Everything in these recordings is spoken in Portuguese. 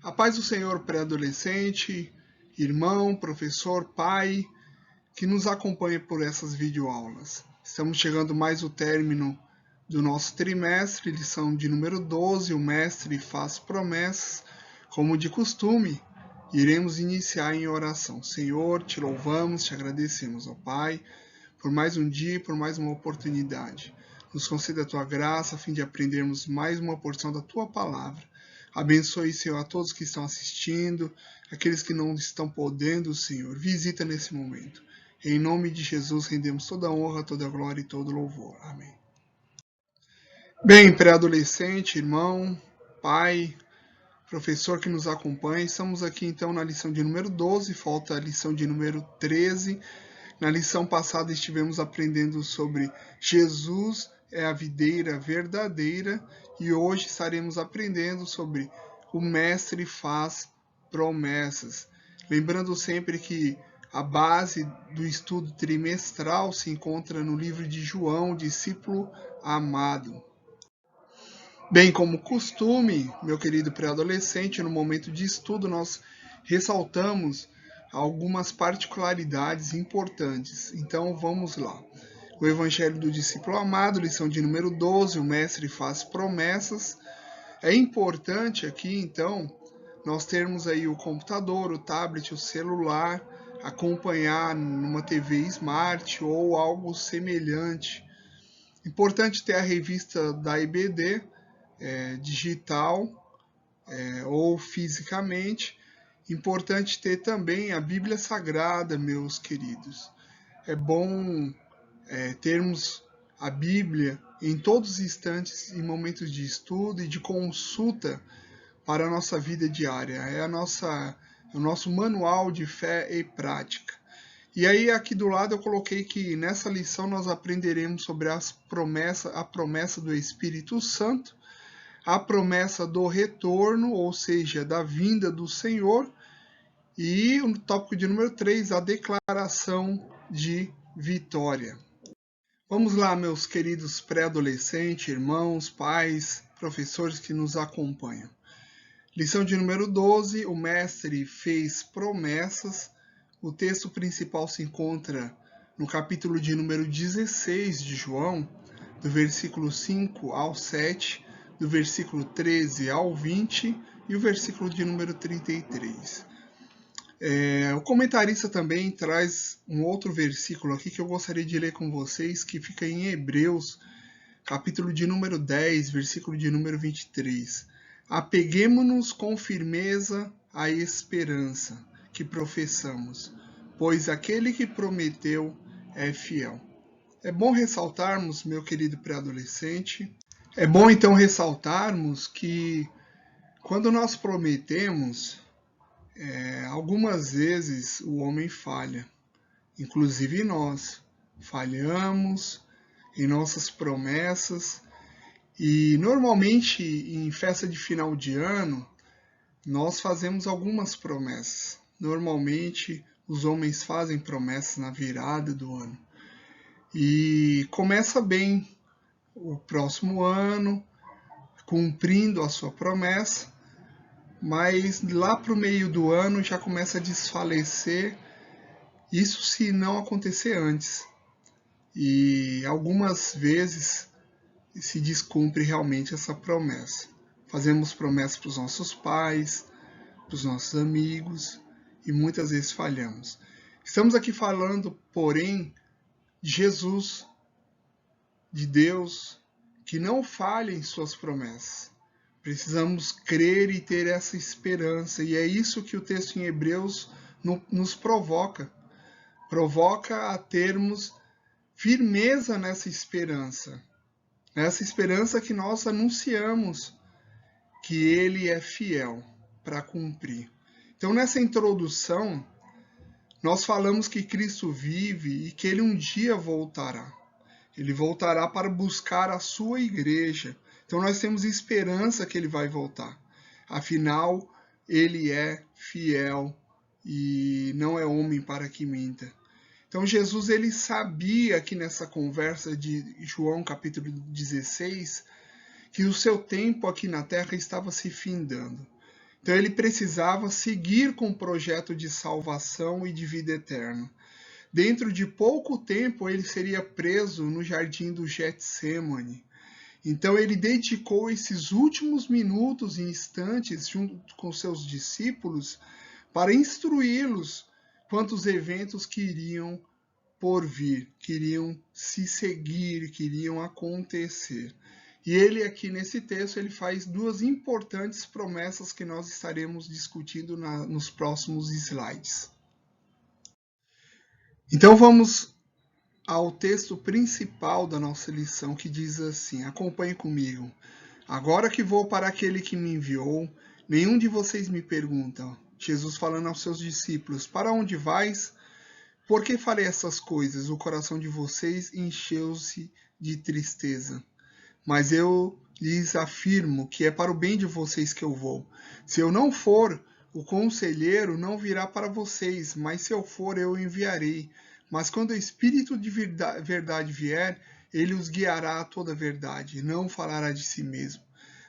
A paz do Senhor, pré-adolescente, irmão, professor, pai, que nos acompanha por essas videoaulas. Estamos chegando mais ao término do nosso trimestre, lição de número 12, o mestre faz promessas. Como de costume, iremos iniciar em oração. Senhor, te louvamos, te agradecemos, ó Pai, por mais um dia, por mais uma oportunidade. Nos conceda a tua graça a fim de aprendermos mais uma porção da tua palavra. Abençoe, Senhor, a todos que estão assistindo, aqueles que não estão podendo, Senhor. Visita nesse momento. Em nome de Jesus, rendemos toda a honra, toda a glória e todo o louvor. Amém. Bem, pré-adolescente, irmão, pai, professor que nos acompanha, estamos aqui então na lição de número 12, falta a lição de número 13. Na lição passada estivemos aprendendo sobre Jesus é a videira verdadeira e hoje estaremos aprendendo sobre o mestre faz promessas. Lembrando sempre que a base do estudo trimestral se encontra no livro de João, discípulo amado. Bem, como costume, meu querido pré-adolescente, no momento de estudo nós ressaltamos algumas particularidades importantes. Então vamos lá. O Evangelho do Discípulo Amado, lição de número 12, o mestre faz promessas. É importante aqui, então, nós termos aí o computador, o tablet, o celular, acompanhar numa TV Smart ou algo semelhante. Importante ter a revista da IBD, digital ou fisicamente. Importante ter também a Bíblia Sagrada, meus queridos. É bom termos a Bíblia em todos os instantes, em momentos de estudo e de consulta para a nossa vida diária. É o nosso manual de fé e prática. E aí aqui do lado eu coloquei que nessa lição nós aprenderemos sobre a promessa do Espírito Santo, a promessa do retorno, ou seja, da vinda do Senhor, e o tópico de número 3, a declaração de vitória. Vamos lá, meus queridos pré-adolescentes, irmãos, pais, professores que nos acompanham. Lição de número 12, o mestre fez promessas. O texto principal se encontra no capítulo de número 16 de João, do versículo 5 ao 7, do versículo 13 ao 20 e o versículo de número 33. O comentarista também traz um outro versículo aqui que eu gostaria de ler com vocês, que fica em Hebreus, capítulo de número 10, versículo de número 23. Apeguemo-nos com firmeza à esperança que professamos, pois aquele que prometeu é fiel. É bom ressaltarmos, meu querido pré-adolescente, é bom então ressaltarmos que quando nós prometemos, algumas vezes o homem falha, inclusive nós falhamos em nossas promessas e normalmente em festa de final de ano nós fazemos algumas promessas. Normalmente os homens fazem promessas na virada do ano e começa bem o próximo ano cumprindo a sua promessa, mas lá para o meio do ano já começa a desfalecer, isso se não acontecer antes. E algumas vezes se descumpre realmente essa promessa. Fazemos promessas para os nossos pais, para os nossos amigos, e muitas vezes falhamos. Estamos aqui falando, porém, de Jesus, de Deus, que não falha em suas promessas. Precisamos crer e ter essa esperança, e é isso que o texto em Hebreus nos provoca. Provoca a termos firmeza nessa esperança que nós anunciamos que Ele é fiel para cumprir. Então, nessa introdução, nós falamos que Cristo vive e que Ele um dia voltará. Ele voltará para buscar a sua igreja. Então nós temos esperança que ele vai voltar. Afinal, ele é fiel e não é homem para que minta. Então Jesus ele sabia que nessa conversa de João capítulo 16, que o seu tempo aqui na terra estava se findando. Então ele precisava seguir com o projeto de salvação e de vida eterna. Dentro de pouco tempo ele seria preso no jardim do Getsêmani. Então ele dedicou esses últimos minutos e instantes junto com seus discípulos para instruí-los quanto aos eventos que iriam por vir, queriam se seguir, queriam acontecer. E ele aqui nesse texto ele faz duas importantes promessas que nós estaremos discutindo nos próximos slides. Então vamos ao texto principal da nossa lição, que diz assim: acompanhe comigo. Agora que vou para aquele que me enviou, nenhum de vocês me pergunta. Jesus falando aos seus discípulos: para onde vais? Por que farei essas coisas? O coração de vocês encheu-se de tristeza. Mas eu lhes afirmo que é para o bem de vocês que eu vou. Se eu não for, o conselheiro não virá para vocês, mas se eu for, eu o enviarei. Mas quando o Espírito de verdade vier, ele os guiará a toda a verdade, não falará de si mesmo.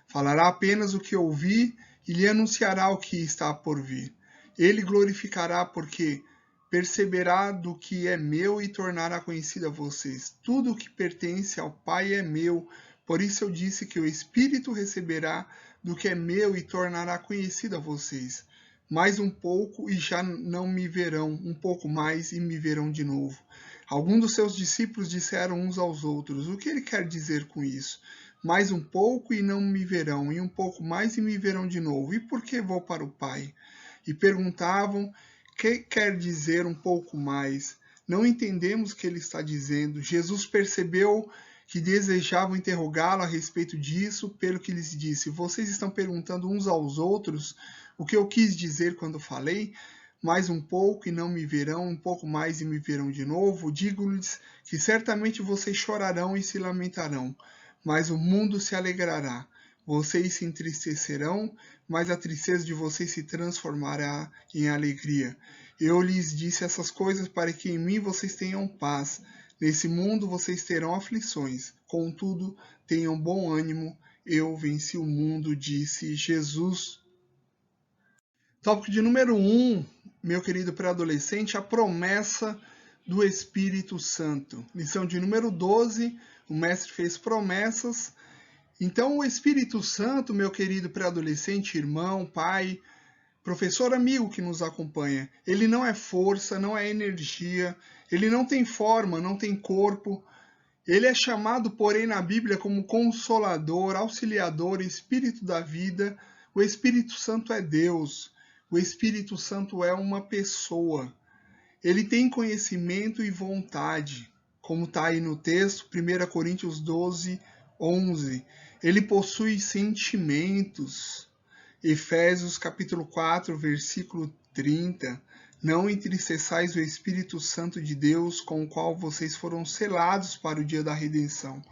Falará apenas o que ouvi e lhe anunciará o que está por vir. Ele glorificará porque perceberá do que é meu e tornará conhecido a vocês. Tudo o que pertence ao Pai é meu. Por isso eu disse que o Espírito receberá do que é meu e tornará conhecido a vocês. Mais um pouco e já não me verão, um pouco mais e me verão de novo. Alguns dos seus discípulos disseram uns aos outros: o que ele quer dizer com isso? Mais um pouco e não me verão, e um pouco mais e me verão de novo. E por que vou para o Pai? E perguntavam: que quer dizer um pouco mais? Não entendemos o que ele está dizendo. Jesus percebeu que desejavam interrogá-lo a respeito disso, pelo que lhes disse: vocês estão perguntando uns aos outros o que eu quis dizer quando falei? Mais um pouco e não me verão, um pouco mais e me verão de novo. Digo-lhes que certamente vocês chorarão e se lamentarão, mas o mundo se alegrará. Vocês se entristecerão, mas a tristeza de vocês se transformará em alegria. Eu lhes disse essas coisas para que em mim vocês tenham paz. Nesse mundo vocês terão aflições. Contudo, tenham bom ânimo. Eu venci o mundo, disse Jesus. Tópico de número 1, meu querido pré-adolescente, a promessa do Espírito Santo. Lição de número 12, o mestre fez promessas. Então, o Espírito Santo, meu querido pré-adolescente, irmão, pai, professor, amigo que nos acompanha, ele não é força, não é energia, ele não tem forma, não tem corpo. Ele é chamado, porém, na Bíblia como Consolador, Auxiliador, Espírito da vida. O Espírito Santo é Deus. O Espírito Santo é uma pessoa. Ele tem conhecimento e vontade, como está aí no texto, 1 Coríntios 12, 11. Ele possui sentimentos. Efésios capítulo 4, versículo 30. Não entristeçais o Espírito Santo de Deus, com o qual vocês foram selados para o dia da redenção.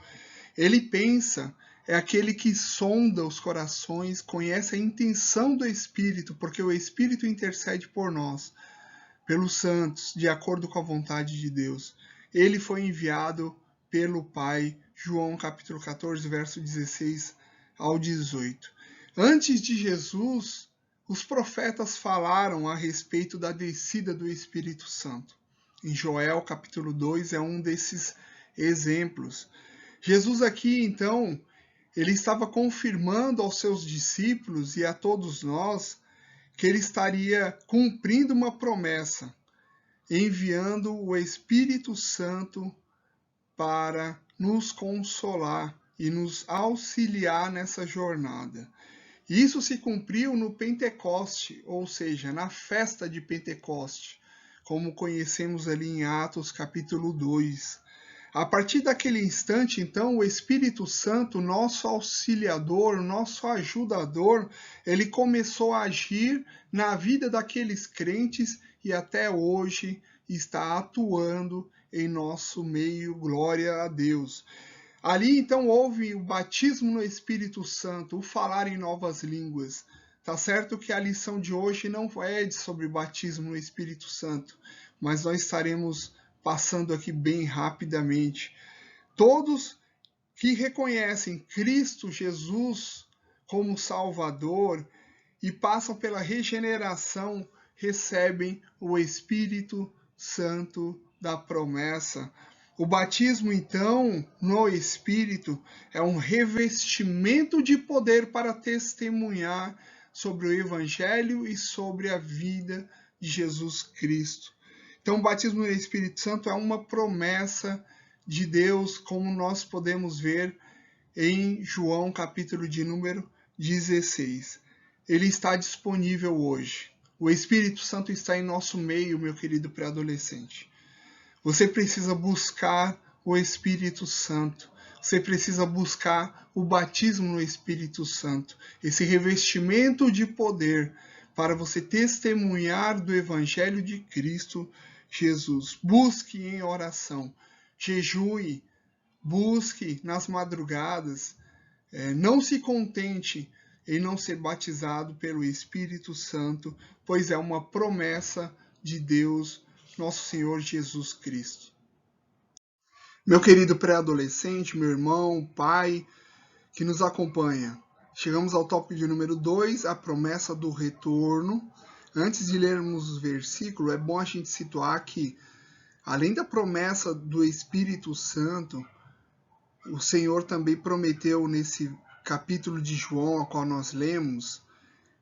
Ele pensa, é aquele que sonda os corações, conhece a intenção do Espírito, porque o Espírito intercede por nós, pelos santos, de acordo com a vontade de Deus. Ele foi enviado pelo Pai, João capítulo 14, verso 16 ao 18. Antes de Jesus, os profetas falaram a respeito da descida do Espírito Santo. Em Joel capítulo 2 é um desses exemplos. Jesus aqui, então, ele estava confirmando aos seus discípulos e a todos nós que ele estaria cumprindo uma promessa, enviando o Espírito Santo para nos consolar e nos auxiliar nessa jornada. Isso se cumpriu no Pentecoste, ou seja, na festa de Pentecoste, como conhecemos ali em Atos capítulo 2. A partir daquele instante, então, o Espírito Santo, nosso auxiliador, nosso ajudador, ele começou a agir na vida daqueles crentes e até hoje está atuando em nosso meio. Glória a Deus. Ali, então, houve o batismo no Espírito Santo, o falar em novas línguas. Tá certo que a lição de hoje não é sobre batismo no Espírito Santo, mas nós estaremos passando aqui bem rapidamente. Todos que reconhecem Cristo Jesus como Salvador e passam pela regeneração, recebem o Espírito Santo da promessa. O batismo, então, no Espírito, é um revestimento de poder para testemunhar sobre o Evangelho e sobre a vida de Jesus Cristo. Então, o batismo no Espírito Santo é uma promessa de Deus, como nós podemos ver em João, capítulo de número 16. Ele está disponível hoje. O Espírito Santo está em nosso meio, meu querido pré-adolescente. Você precisa buscar o Espírito Santo. Você precisa buscar o batismo no Espírito Santo. Esse revestimento de poder para você testemunhar do Evangelho de Cristo Jesus. Busque em oração. Jejue. Busque nas madrugadas. Não se contente em não ser batizado pelo Espírito Santo, pois é uma promessa de Deus, nosso Senhor Jesus Cristo. Meu querido pré-adolescente, meu irmão, pai, que nos acompanha, chegamos ao tópico de número 2, a promessa do retorno. Antes de lermos os versículos, é bom a gente situar que, além da promessa do Espírito Santo, o Senhor também prometeu nesse capítulo de João, a qual nós lemos,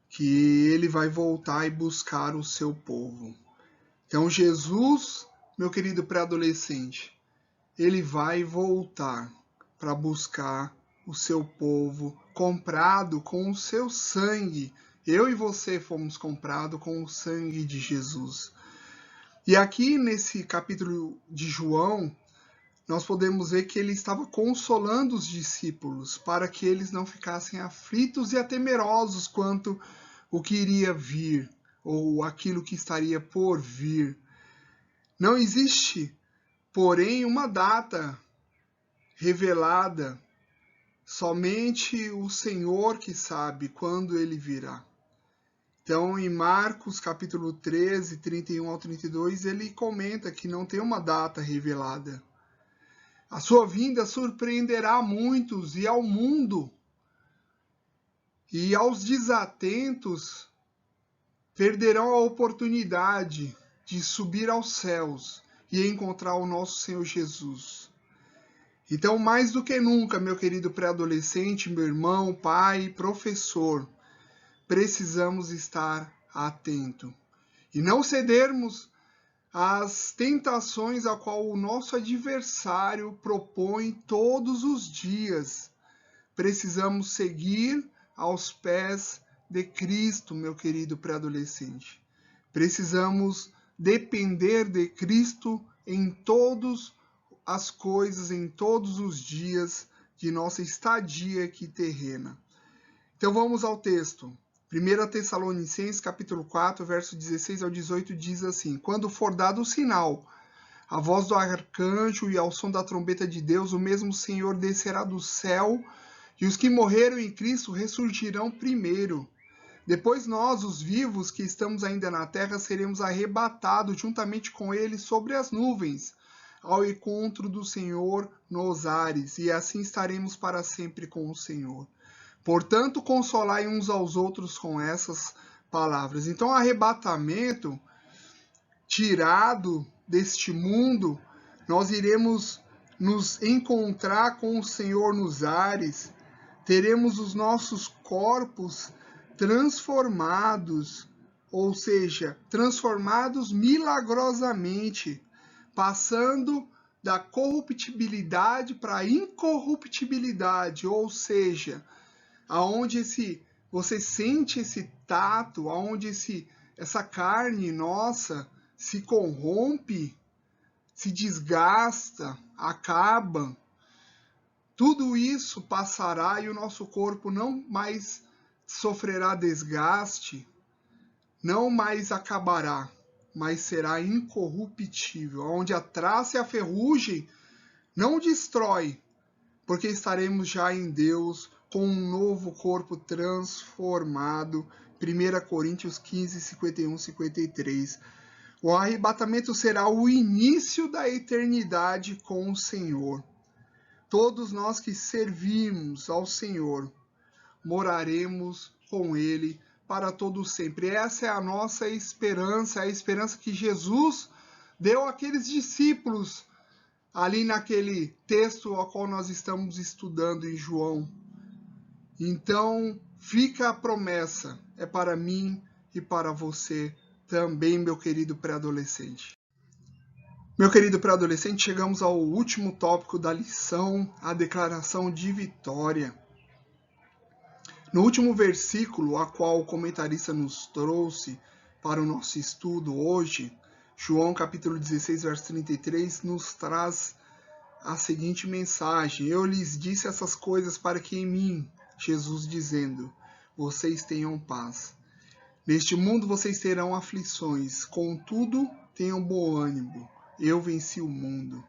que ele vai voltar e buscar o seu povo. Então Jesus, meu querido pré-adolescente, ele vai voltar para buscar o seu povo, comprado com o seu sangue. Eu e você fomos comprados com o sangue de Jesus. E aqui nesse capítulo de João, nós podemos ver que ele estava consolando os discípulos para que eles não ficassem aflitos e atemerosos quanto o que iria vir ou aquilo que estaria por vir. Não existe, porém, uma data revelada, somente o Senhor que sabe quando ele virá. Então, em Marcos capítulo 13, 31 ao 32, ele comenta que não tem uma data revelada. A sua vinda surpreenderá muitos e ao mundo, e aos desatentos perderão a oportunidade de subir aos céus e encontrar o nosso Senhor Jesus. Então, mais do que nunca, meu querido pré-adolescente, meu irmão, pai, professor, precisamos estar atento e não cedermos às tentações a qual o nosso adversário propõe todos os dias. Precisamos seguir aos pés de Cristo, meu querido pré-adolescente. Precisamos depender de Cristo em todas as coisas, em todos os dias de nossa estadia aqui terrena. Então vamos ao texto. 1 Tessalonicenses, capítulo 4, verso 16 ao 18, diz assim: Quando for dado o sinal, a voz do arcanjo e ao som da trombeta de Deus, o mesmo Senhor descerá do céu, e os que morreram em Cristo ressurgirão primeiro. Depois nós, os vivos que estamos ainda na terra, seremos arrebatados juntamente com ele sobre as nuvens, ao encontro do Senhor nos ares, e assim estaremos para sempre com o Senhor. Portanto, consolai uns aos outros com essas palavras. Então, o arrebatamento, tirado deste mundo, nós iremos nos encontrar com o Senhor nos ares, teremos os nossos corpos transformados, ou seja, transformados milagrosamente, passando da corruptibilidade para a incorruptibilidade, ou seja, aonde você sente esse tato, aonde essa carne nossa se corrompe, se desgasta, acaba. Tudo isso passará e o nosso corpo não mais sofrerá desgaste, não mais acabará, mas será incorruptível, onde a traça e a ferrugem não destrói, porque estaremos já em Deus, com um novo corpo transformado. 1 Coríntios 15, 51, 53. O arrebatamento será o início da eternidade com o Senhor. Todos nós que servimos ao Senhor, moraremos com Ele para todo sempre. Essa é a nossa esperança, a esperança que Jesus deu àqueles discípulos ali naquele texto ao qual nós estamos estudando em João. Então, fica a promessa, é para mim e para você também, meu querido pré-adolescente. Meu querido pré-adolescente, chegamos ao último tópico da lição, a declaração de vitória. No último versículo, a qual o comentarista nos trouxe para o nosso estudo hoje, João capítulo 16, verso 33, nos traz a seguinte mensagem: eu lhes disse essas coisas para que em mim, Jesus dizendo, vocês tenham paz. Neste mundo vocês terão aflições, contudo tenham bom ânimo, eu venci o mundo.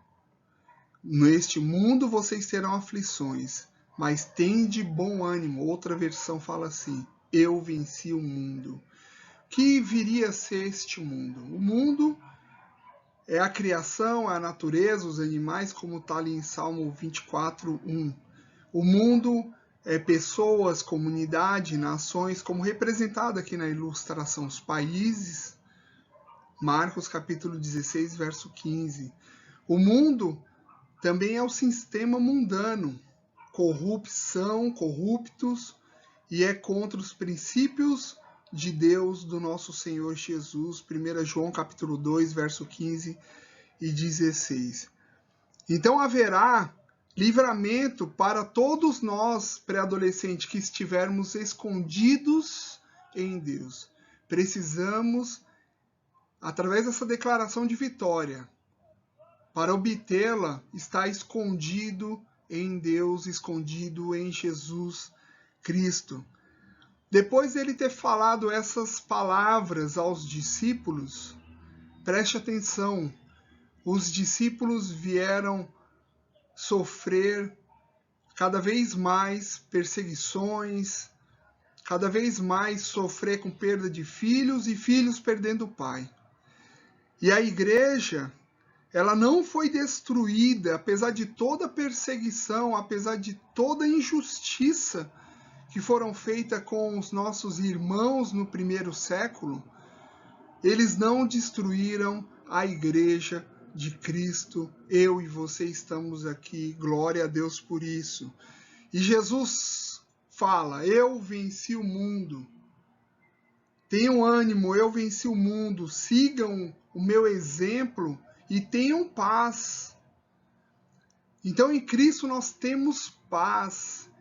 Neste mundo vocês terão aflições, mas tende bom ânimo. Outra versão fala assim, eu venci o mundo. Que viria a ser este mundo? O mundo é a criação, é a natureza, os animais, como está ali em Salmo 24:1. O mundo é pessoas, comunidade, nações, como representado aqui na ilustração, os países. Marcos capítulo 16, verso 15. O mundo também é o sistema mundano, corrupção, corruptos, e é contra os princípios de Deus, do nosso Senhor Jesus. 1 João capítulo 2, verso 15 e 16. Então haverá livramento para todos nós, pré-adolescentes, que estivermos escondidos em Deus. Precisamos, através dessa declaração de vitória, para obtê-la, estar escondido em Deus, escondido em Jesus Cristo. Depois dele ter falado essas palavras aos discípulos, preste atenção, os discípulos vieram sofrer cada vez mais perseguições, cada vez mais sofrer com perda de filhos e filhos perdendo o pai. E a igreja, ela não foi destruída, apesar de toda perseguição, apesar de toda injustiça que foram feitas com os nossos irmãos no primeiro século. Eles não destruíram a igreja de Cristo. Eu e você estamos aqui, glória a Deus por isso. E Jesus fala, eu venci o mundo. Tenham ânimo, eu venci o mundo. Sigam o meu exemplo e tenham paz. Então em Cristo nós temos paz.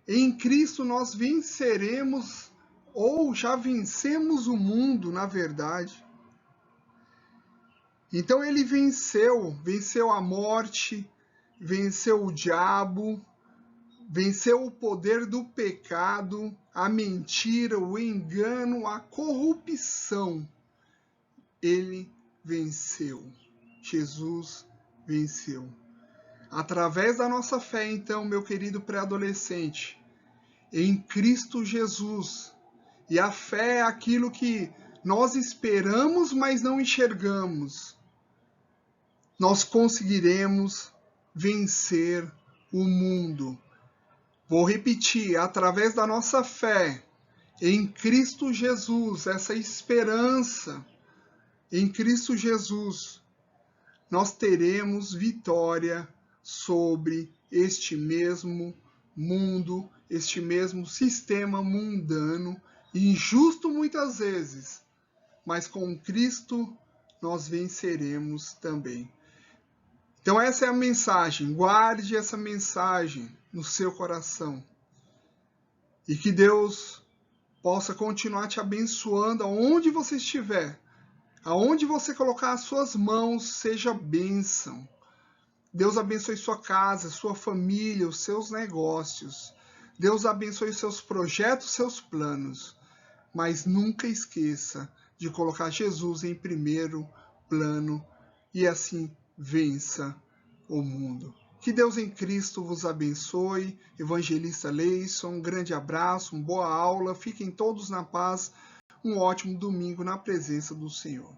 Em Cristo nós venceremos, ou já vencemos o mundo, na verdade. Então ele venceu a morte, venceu o diabo, venceu o poder do pecado, a mentira, o engano, a corrupção. Ele venceu. Jesus venceu. Através da nossa fé, então, meu querido pré-adolescente, em Cristo Jesus, e a fé é aquilo que nós esperamos, mas não enxergamos, nós conseguiremos vencer o mundo. Vou repetir, através da nossa fé em Cristo Jesus, essa esperança em Cristo Jesus, nós teremos vitória sobre este mesmo mundo, este mesmo sistema mundano, injusto muitas vezes, mas com Cristo nós venceremos também. Então essa é a mensagem, guarde essa mensagem no seu coração. E que Deus possa continuar te abençoando aonde você estiver. Aonde você colocar as suas mãos, seja bênção. Deus abençoe sua casa, sua família, os seus negócios. Deus abençoe os seus projetos, seus planos. Mas nunca esqueça de colocar Jesus em primeiro plano e assim vença o mundo. Que Deus em Cristo vos abençoe. Evangelista Leison, um grande abraço, uma boa aula. Fiquem todos na paz. Um ótimo domingo na presença do Senhor.